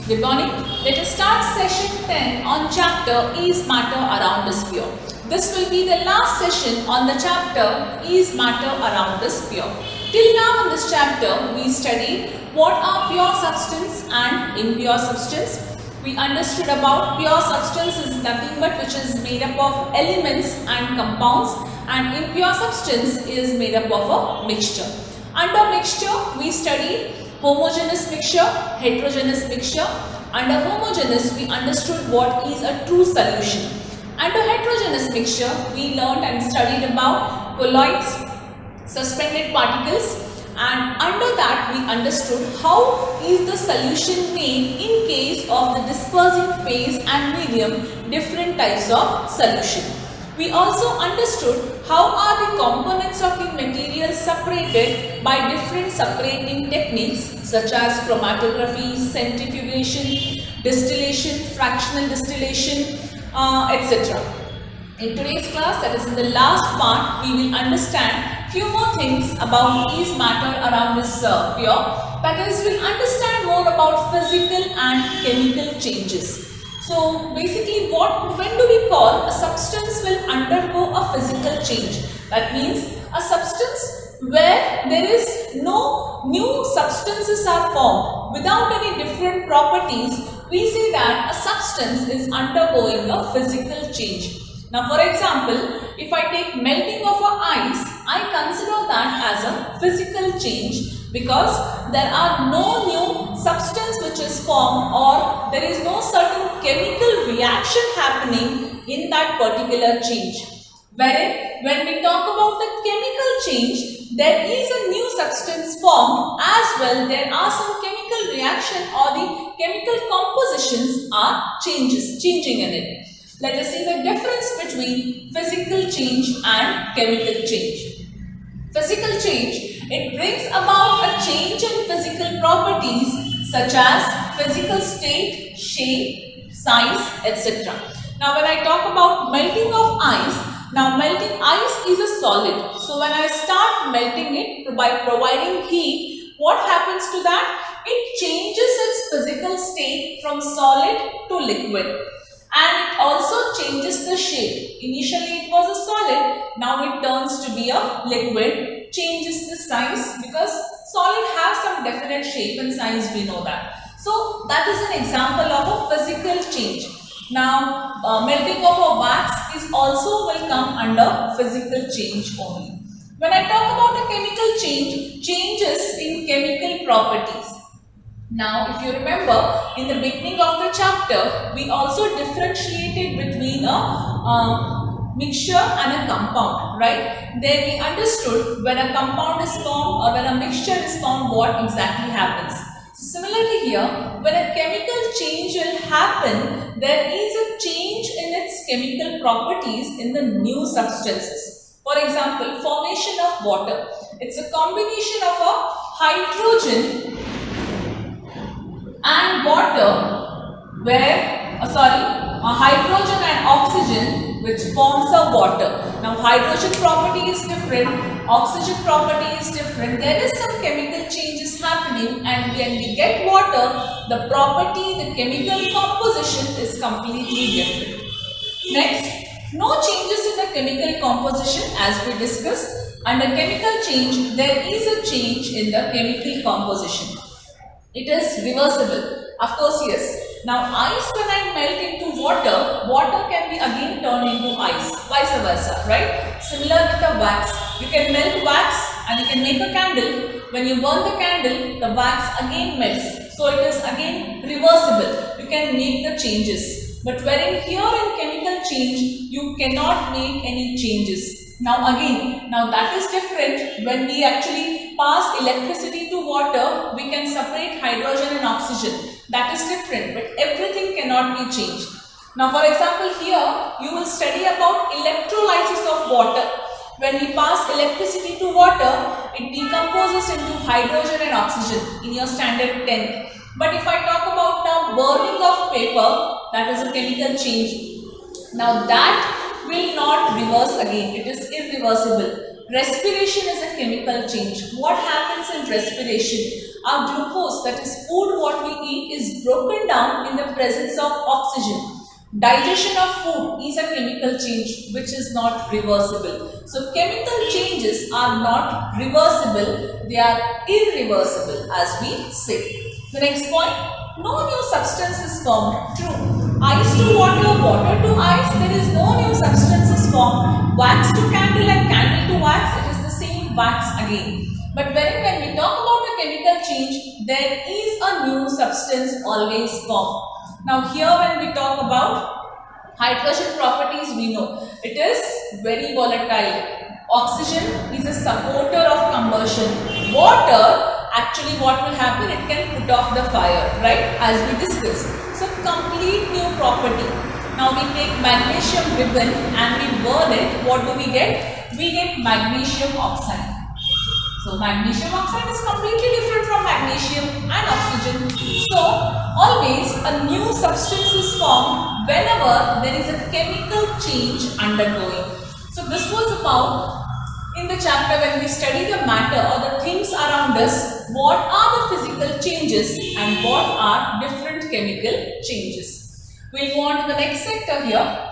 Good morning. Let us start session 10 on chapter Is Matter Around the Sphere. This will be the last session on the chapter Is Matter Around the Sphere. Till now in this chapter we studied what are pure substance and impure substance. We understood about pure substance is nothing but which is made up of elements and compounds, and impure substance is made up of a mixture. Under mixture we studied homogeneous mixture, heterogeneous mixture. Under homogeneous we understood what is a true solution. Under heterogeneous mixture we learned and studied about colloids, suspended particles, and under that we understood how is the solution made in case of the dispersing phase and medium, different types of solution. We also understood how are the components of the material separated by different separating techniques such as chromatography, centrifugation, distillation, fractional distillation, etc. In today's class, that is in the last part, we will understand few more things about is matter around this sphere. That is, we'll understand more about physical and chemical changes. So basically when do we call a substance will undergo a physical change? That means a substance where there is no new substances are formed without any different properties, we say that a substance is undergoing a physical change. Now for example, if I take melting of a ice, I consider that as a physical change because there are no new substance which is formed or there is no certain chemical reaction happening in that particular change. Wherein when we talk about the chemical change, there is a new substance formed as well. There are some chemical reaction or the chemical compositions are changing in it. Let us see the difference between physical change and chemical change. Physical change, it brings about a change in physical properties such as physical state, shape, size, etc. Now when I talk about melting of ice, now melting ice is a solid. So when I start melting it by providing heat, what happens to that? It changes its physical state from solid to liquid. And it also changes the shape. Initially it was a solid, now it turns to be a liquid, changes the size because solid have some definite shape and size, we know that. So that is an example of a physical change. Now melting of a wax is also will come under physical change only. When I talk about a chemical change, changes in chemical properties. Now, if you remember, in the beginning of the chapter, we also differentiated between a mixture and a compound, right? There we understood when a compound is formed or when a mixture is formed, what exactly happens. So, similarly here, when a chemical change will happen, there is a change in its chemical properties in the new substances. For example, formation of water. It's a combination of a hydrogen and water where hydrogen and oxygen which forms a water. Now hydrogen property is different, oxygen property is different. There is some chemical changes happening, and when we get water, the property, the chemical composition is completely different. Next, no changes in the chemical composition as we discussed. Under chemical change, there is a change in the chemical composition. It is reversible. Of course, yes. Now, ice when I melt into water, water can be again turned into ice, vice versa, right? Similar with the wax. You can melt wax and you can make a candle. When you burn the candle, the wax again melts. So, it is again reversible. You can make the changes. But wherein here in chemical change, you cannot make any changes. Now that is different. When we actually pass electricity to water, we can separate hydrogen and oxygen. That is different, but everything cannot be changed. Now for example here, you will study about electrolysis of water. When we pass electricity to water, it decomposes into hydrogen and oxygen in your standard 10th. But if I talk about now burning of paper, that is a chemical change. Now that will not reverse again. It is irreversible. Respiration is a chemical change. What happens in respiration? Our glucose, that is food what we eat, is broken down in the presence of oxygen. Digestion of food is a chemical change which is not reversible. So chemical changes are not reversible, they are irreversible as we say. The next point, no new substance is formed. True. Ice to water, water to ice, there is no new substance is formed. Wax to candle and candle to wax, it is the same wax again. But when we talk about a chemical change, there is a new substance always formed. Now here when we talk about hydrogen properties, we know it is very volatile. Oxygen is a supporter of combustion. Water, actually what will happen, it can put off the fire, right, as we discussed. So complete new property. Now we take magnesium ribbon and we burn it. What do we get? We get magnesium oxide. So magnesium oxide is completely different from magnesium and oxygen. So always a new substance is formed whenever there is a chemical change undergoing. So this was about in the chapter when we study the matter or the things around us, what are the physical changes and what are different chemical changes. We'll go on to the next sector here.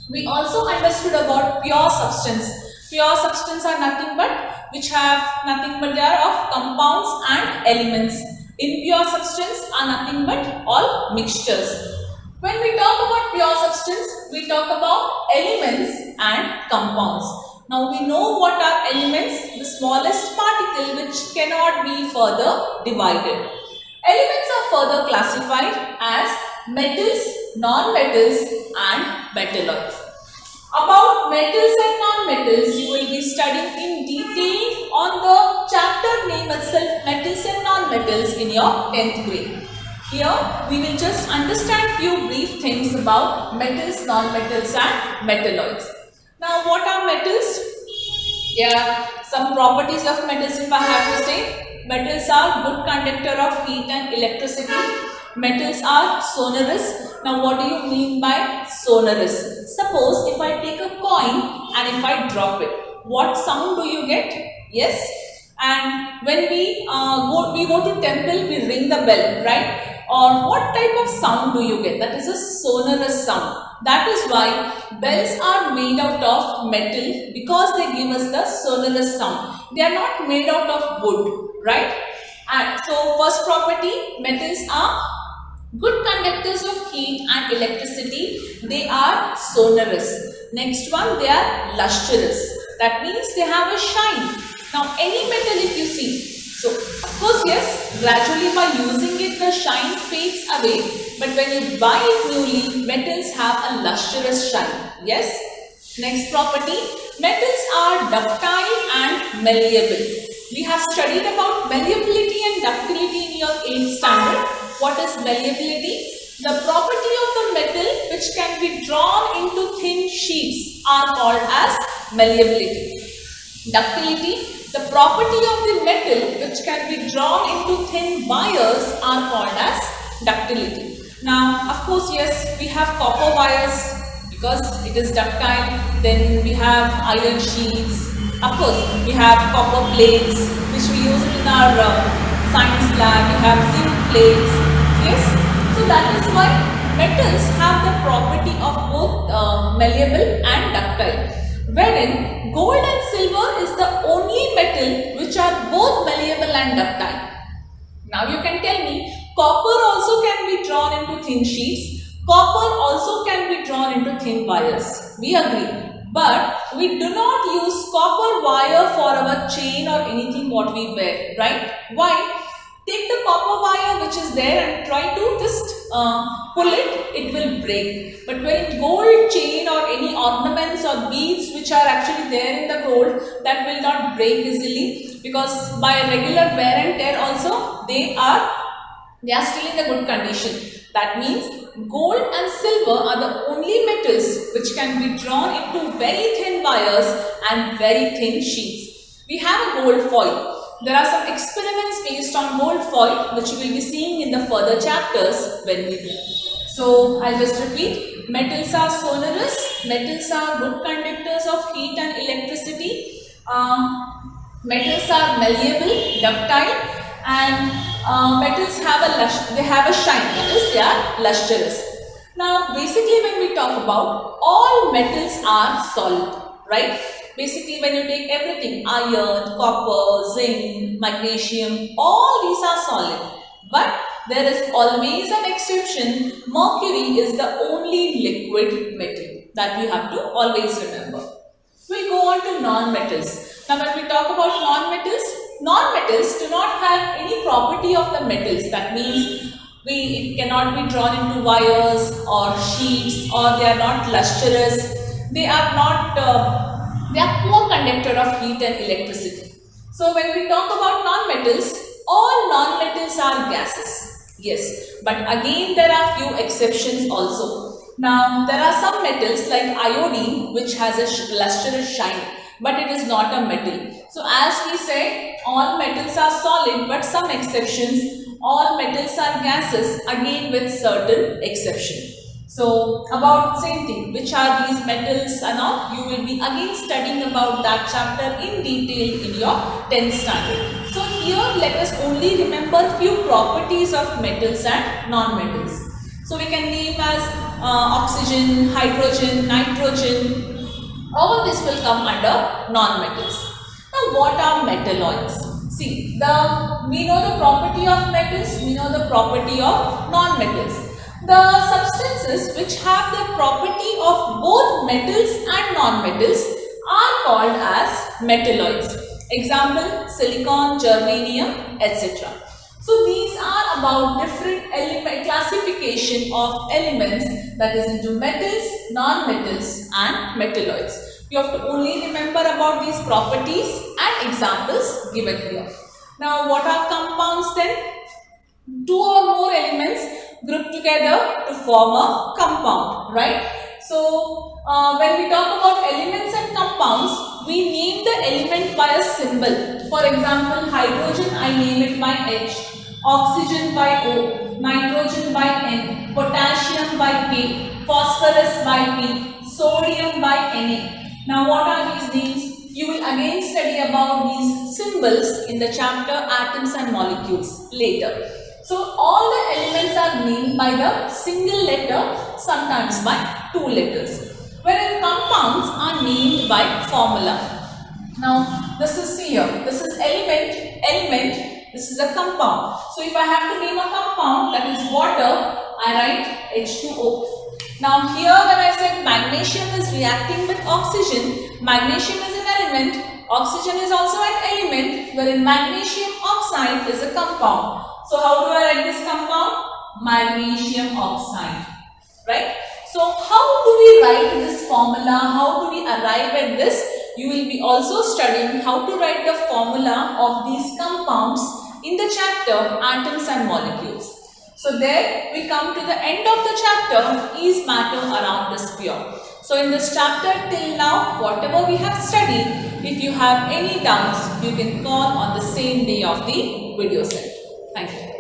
We also understood about pure substance. Pure substance are nothing but which have nothing but they are of compounds and elements. Impure substance are nothing but all mixtures. When we talk about pure substance, we talk about elements and compounds. Now we know what are elements, the smallest particle which cannot be further divided. Elements are further classified as metals, non-metals and metalloids. About metals and non-metals, you will be studying in detail on the chapter name itself, metals and non-metals in your 10th grade. Here, we will just understand few brief things about metals, non-metals and metalloids. Now, what are metals? There are some properties of metals if I have to say. Metals are good conductor of heat and electricity. Metals are sonorous. Now what do you mean by sonorous? Suppose if I take a coin and if I drop it, what sound do you get? Yes. And when we go to temple, we ring the bell, right? Or what type of sound do you get? That is a sonorous sound. That is why bells are made out of metal because they give us the sonorous sound. They are not made out of wood, right? And so first property, metals are good conductors of heat and electricity. They are sonorous. Next one, they are lustrous. That means they have a shine. Now any metal if you see, so of course yes, gradually by using it the shine fades away, but when you buy it newly, metals have a lustrous shine. Yes. Next property, metals are ductile and malleable. We have studied about malleability and ductility in your 8th standard. What is malleability? The property of the metal which can be drawn into thin sheets are called as malleability. Ductility, the property of the metal which can be drawn into thin wires are called as ductility. Now, of course, yes, we have copper wires because it is ductile. Then we have iron sheets. Of course, we have copper plates which we use in our science lab. We have zinc plates. Yes. So that is why metals have the property of both malleable and ductile. Wherein gold and silver is the only metal which are both malleable and ductile. Now you can tell me, copper also can be drawn into thin sheets. Copper also can be drawn into thin wires. We agree. But we do not use copper wire for our chain or anything what we wear, right? Why? Take the copper wire which is there and try to just pull it, it will break. But when gold chain or any ornaments or beads which are actually there in the gold, that will not break easily because by regular wear and tear also they are still in a good condition. That means gold and silver are the only metals which can be drawn into very thin wires and very thin sheets. We have a gold foil. There are some experiments based on gold foil which we will be seeing in the further chapters when we do. So I'll just repeat, metals are sonorous, metals are good conductors of heat and electricity. Metals are malleable, ductile, and metals have a shine. That is, they are lustrous. Now, basically, when we talk about, all metals are solid, right? Basically, when you take everything, iron, copper, zinc, magnesium, all these are solid. But there is always an exception. Mercury is the only liquid metal that you have to always remember. We'll go on to non-metals. Now, when we talk about non-metals do not have any property of the metals. That means it cannot be drawn into wires or sheets, or they are not lustrous. They are poor conductor of heat and electricity. So, when we talk about non-metals, all non-metals are gases. Yes, but again there are few exceptions also. Now, there are some metals like iodine which has a lustrous shine, but it is not a metal. So, as we said, all metals are solid, but some exceptions. All metals are gases, again with certain exception. So, about same thing, which are these metals and all, you will be again studying about that chapter in detail in your 10th standard. So, here let us only remember few properties of metals and non-metals. So, we can name as oxygen, hydrogen, nitrogen. All this will come under non-metals. Now, what are metalloids? See, we know the property of metals, we know the property of non-metals. The substances which have the property of both metals and non-metals are called as metalloids. Example, silicon, germanium, etc. So, these are about different classification of elements, that is into metals, non-metals and metalloids. You have to only remember about these properties and examples given here. Now, what are compounds then? Two or more elements grouped together to form a compound, right? So, when we talk about elements and compounds, we name the element by a symbol. For example, hydrogen, I name it by H, oxygen by O, nitrogen by N, potassium by K, phosphorus by P, sodium by Na. Now, what are these names? You will again study about these symbols in the chapter Atoms and Molecules later. So, all the elements are named by the single letter, sometimes by two letters. Whereas compounds are named by formula. Now, this is here. This is element. This is a compound. So, if I have to name a compound, that is water, I write H2O. Now, here when I said magnesium is reacting with oxygen, magnesium is an element, oxygen is also an element, wherein magnesium oxide is a compound. So, how do I write this compound? Magnesium oxide, right? So, how do we write this formula? How do we arrive at this? You will be also studying how to write the formula of these compounds in the chapter Atoms and Molecules. So, there we come to the end of the chapter, Is matter around the sphere? So, in this chapter till now, whatever we have studied, if you have any doubts, you can call on the same day of the video set. Thank you.